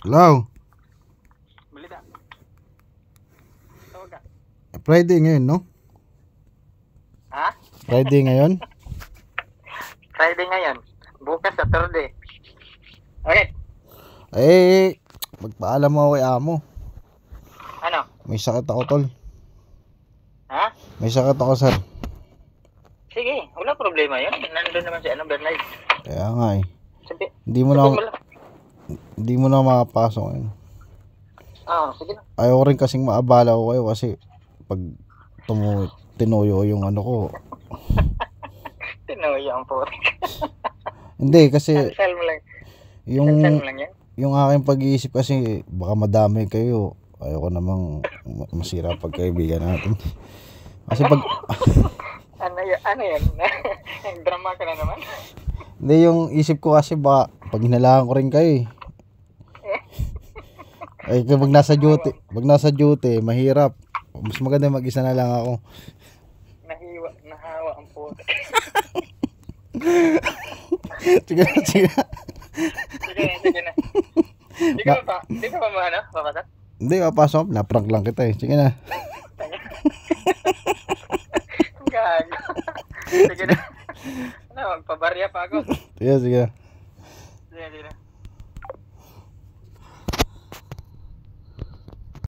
Hello? Balita. Tawag ka. Friday ngayon, no? Ha? Friday ngayon? Friday ngayon. Bukas Saturday. Okay. Magpaalam mo kay amo. Ano? May sakit ako, tol. Ha? May sakit ako, sir. Sige, wala problema yun. Nandun naman si Bernard. Kaya nga eh. Sabi, Hindi mo na makapasok ngayon. Sige na. Ayaw rin kasing maabala ko kayo kasi pag tinuyo yung ano ko. Tinuyo ang puto. Hindi kasi Cancel mo lang. yung Cancel mo lang yan. yung aking pag-iisip kasi baka madami kayo. Ayoko namang masira pagkaibigan natin. Kasi pag Ano yan? Drama ka na naman. hindi, yung isip ko kasi baka pag hinalaan ko rin kayo eh. Ay, pag nasa duty, mahirap. Mas maganda mag-isa na lang ako. Nahawa ang puto. Sige na. Sige na. Di ka pa papasok? Hindi, papasok. Naprank lang kita eh. Sige na. Gago. Sige na. Magpabarya pa ako. Sige. Sige na.